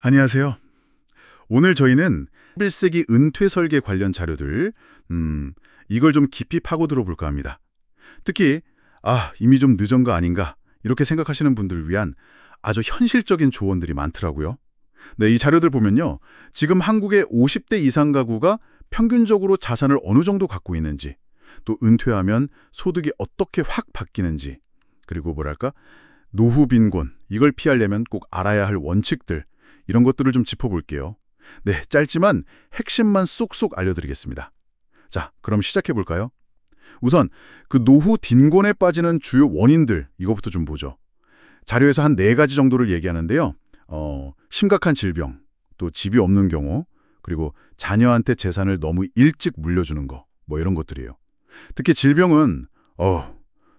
안녕하세요. 오늘 저희는 11세기 은퇴 설계 관련 자료들, 이걸 좀 깊이 파고들어 볼까 합니다. 특히, 이미 좀 늦은 거 아닌가, 이렇게 생각하시는 분들을 위한 아주 현실적인 조언들이 많더라고요. 네, 이 자료들 보면요. 지금 한국의 50대 이상 가구가 평균적으로 자산을 어느 정도 갖고 있는지, 또 은퇴하면 소득이 어떻게 확 바뀌는지, 그리고 노후 빈곤, 이걸 피하려면 꼭 알아야 할 원칙들, 이런 것들을 좀 짚어볼게요. 네, 짧지만 핵심만 쏙쏙 알려드리겠습니다. 자, 그럼 시작해볼까요? 우선 그 노후 빈곤에 빠지는 주요 원인들, 이거부터 좀 보죠. 자료에서 한 4가지 정도를 얘기하는데요. 심각한 질병, 또 집이 없는 경우, 그리고 자녀한테 재산을 너무 일찍 물려주는 거, 이런 것들이에요. 특히 질병은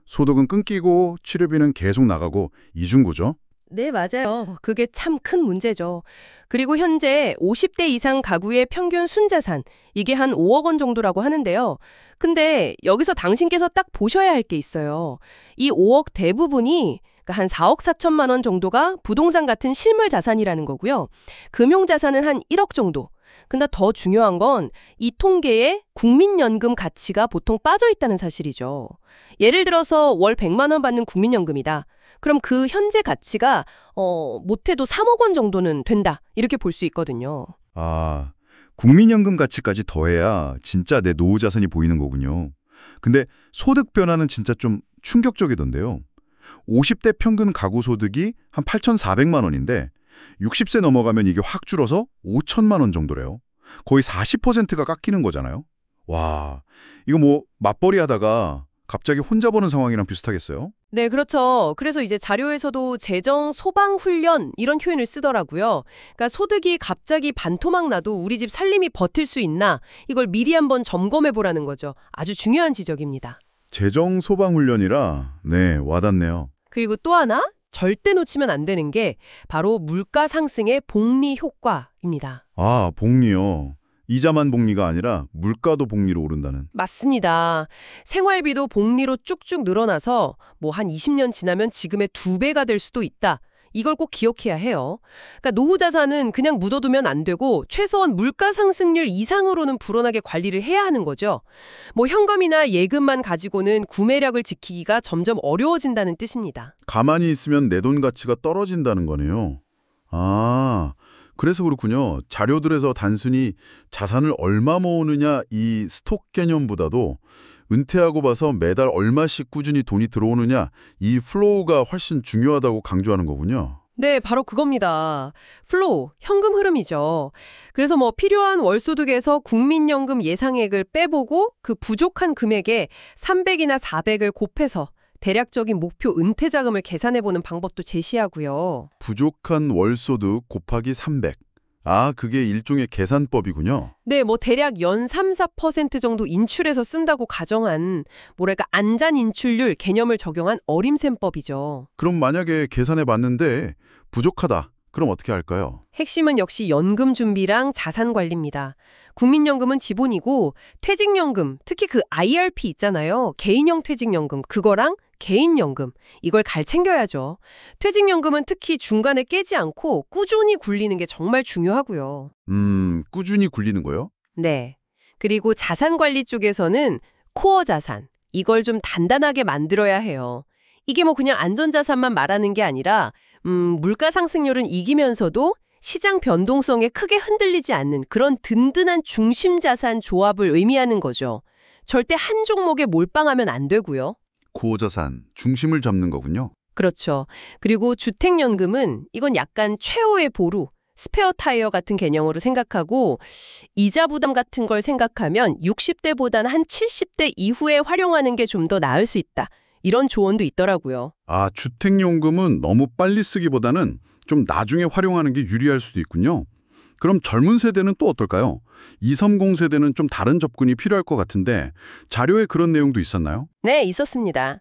소득은 끊기고 치료비는 계속 나가고 이중구죠. 네, 맞아요. 그게 참 큰 문제죠. 그리고 현재 50대 이상 가구의 평균 순자산, 이게 한 5억 원 정도라고 하는데요. 근데 여기서 당신께서 딱 보셔야 할 게 있어요. 이 5억 대부분이 한 4억 4천만 원 정도가 부동산 같은 실물 자산이라는 거고요. 금융 자산은 한 1억 정도. 근데 더 중요한 건 이 통계에 국민연금 가치가 보통 빠져 있다는 사실이죠. 예를 들어서 월 100만 원 받는 국민연금이다. 그럼 그 현재 가치가 못해도 3억 원 정도는 된다. 이렇게 볼 수 있거든요. 국민연금 가치까지 더해야 진짜 내 노후 자산이 보이는 거군요. 근데 소득 변화는 진짜 좀 충격적이던데요. 50대 평균 가구 소득이 한 8,400만 원인데 60세 넘어가면 이게 확 줄어서 5천만 원 정도래요. 거의 40%가 깎이는 거잖아요. 와, 이거 맞벌이 하다가 갑자기 혼자 버는 상황이랑 비슷하겠어요? 네, 그렇죠. 그래서 이제 자료에서도 재정 소방 훈련 이런 표현을 쓰더라고요. 그러니까 소득이 갑자기 반토막 나도 우리 집 살림이 버틸 수 있나 이걸 미리 한번 점검해 보라는 거죠. 아주 중요한 지적입니다. 재정 소방 훈련이라 와닿네요. 그리고 또 하나 절대 놓치면 안 되는 게 바로 물가 상승의 복리 효과입니다. 복리요. 이자만 복리가 아니라 물가도 복리로 오른다는. 맞습니다. 생활비도 복리로 쭉쭉 늘어나서 한 20년 지나면 지금의 2배가 될 수도 있다. 이걸 꼭 기억해야 해요. 그러니까 노후 자산은 그냥 묻어두면 안 되고 최소한 물가 상승률 이상으로는 불어나게 관리를 해야 하는 거죠. 현금이나 예금만 가지고는 구매력을 지키기가 점점 어려워진다는 뜻입니다. 가만히 있으면 내 돈 가치가 떨어진다는 거네요. 그래서 그렇군요. 자료들에서 단순히 자산을 얼마 모으느냐 이 스톡 개념보다도 은퇴하고 봐서 매달 얼마씩 꾸준히 돈이 들어오느냐 이 플로우가 훨씬 중요하다고 강조하는 거군요. 네, 바로 그겁니다. 플로우, 현금 흐름이죠. 그래서 필요한 월소득에서 국민연금 예상액을 빼보고 그 부족한 금액에 300이나 400을 곱해서 대략적인 목표 은퇴 자금을 계산해보는 방법도 제시하고요. 부족한 월소득 곱하기 300. 그게 일종의 계산법이군요. 네, 대략 연 3, 4% 정도 인출해서 쓴다고 가정한 안전 인출률 개념을 적용한 어림셈법이죠. 그럼 만약에 계산해 봤는데 부족하다. 그럼 어떻게 할까요? 핵심은 역시 연금 준비랑 자산 관리입니다. 국민연금은 기본이고 퇴직연금, 특히 그 IRP 있잖아요. 개인형 퇴직연금, 그거랑 개인연금, 이걸 잘 챙겨야죠. 퇴직연금은 특히 중간에 깨지 않고 꾸준히 굴리는 게 정말 중요하고요. 꾸준히 굴리는 거요? 네. 그리고 자산 관리 쪽에서는 코어 자산, 이걸 좀 단단하게 만들어야 해요. 이게 그냥 안전자산만 말하는 게 아니라 물가 상승률은 이기면서도 시장 변동성에 크게 흔들리지 않는 그런 든든한 중심 자산 조합을 의미하는 거죠. 절대 한 종목에 몰빵하면 안 되고요. 코어 자산, 중심을 잡는 거군요. 그렇죠. 그리고 주택연금은 이건 약간 최후의 보루, 스페어 타이어 같은 개념으로 생각하고 이자 부담 같은 걸 생각하면 60대보다는 한 70대 이후에 활용하는 게 좀 더 나을 수 있다. 이런 조언도 있더라고요. 주택연금은 너무 빨리 쓰기보다는 좀 나중에 활용하는 게 유리할 수도 있군요. 그럼 젊은 세대는 또 어떨까요? 230 세대는 좀 다른 접근이 필요할 것 같은데 자료에 그런 내용도 있었나요? 네, 있었습니다.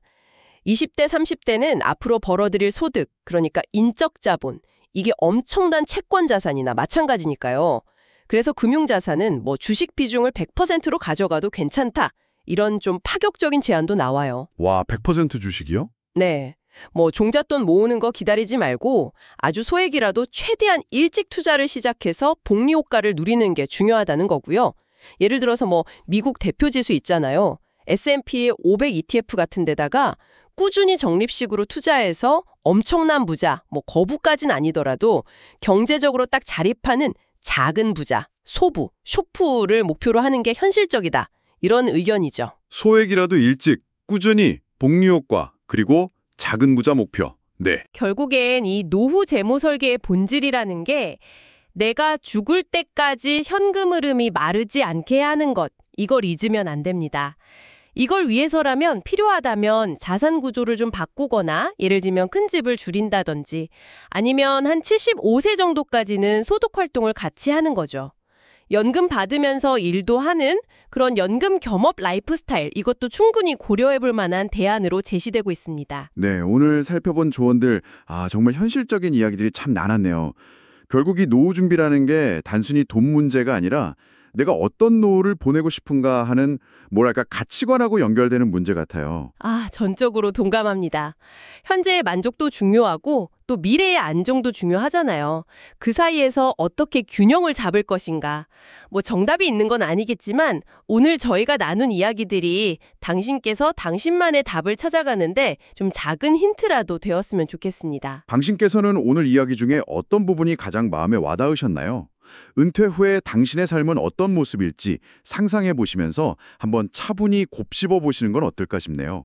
20대, 30대는 앞으로 벌어들일 소득, 그러니까 인적 자본, 이게 엄청난 채권 자산이나 마찬가지니까요. 그래서 금융자산은 주식 비중을 100%로 가져가도 괜찮다. 이런 좀 파격적인 제안도 나와요. 100% 주식이요? 네. 뭐 종잣돈 모으는 거 기다리지 말고 아주 소액이라도 최대한 일찍 투자를 시작해서 복리 효과를 누리는 게 중요하다는 거고요. 예를 들어서 뭐 미국 대표 지수 있잖아요. S&P 500 ETF 같은 데다가 꾸준히 적립식으로 투자해서 엄청난 부자, 뭐 거부까진 아니더라도 경제적으로 딱 자립하는 작은 부자, 소부, 쇼프를 목표로 하는 게 현실적이다. 이런 의견이죠. 소액이라도 일찍, 꾸준히, 복리 효과, 그리고 작은 부자 목표. 네. 결국엔 이 노후 재무 설계의 본질이라는 게 내가 죽을 때까지 현금 흐름이 마르지 않게 하는 것, 이걸 잊으면 안 됩니다. 이걸 위해서라면 필요하다면 자산 구조를 좀 바꾸거나 예를 들면 큰 집을 줄인다든지 아니면 한 75세 정도까지는 소득 활동을 같이 하는 거죠. 연금 받으면서 일도 하는 그런 연금 겸업 라이프 스타일, 이것도 충분히 고려해 볼 만한 대안으로 제시되고 있습니다. 네, 오늘 살펴본 조언들, 정말 현실적인 이야기들이 참 많았네요. 결국 이 노후 준비라는 게 단순히 돈 문제가 아니라 내가 어떤 노후를 보내고 싶은가 하는 뭐랄까 가치관하고 연결되는 문제 같아요. 전적으로 동감합니다. 현재의 만족도 중요하고 또 미래의 안정도 중요하잖아요. 그 사이에서 어떻게 균형을 잡을 것인가. 뭐 정답이 있는 건 아니겠지만 오늘 저희가 나눈 이야기들이 당신께서 당신만의 답을 찾아가는데 좀 작은 힌트라도 되었으면 좋겠습니다. 당신께서는 오늘 이야기 중에 어떤 부분이 가장 마음에 와닿으셨나요? 은퇴 후에 당신의 삶은 어떤 모습일지 상상해 보시면서 한번 차분히 곱씹어 보시는 건 어떨까 싶네요.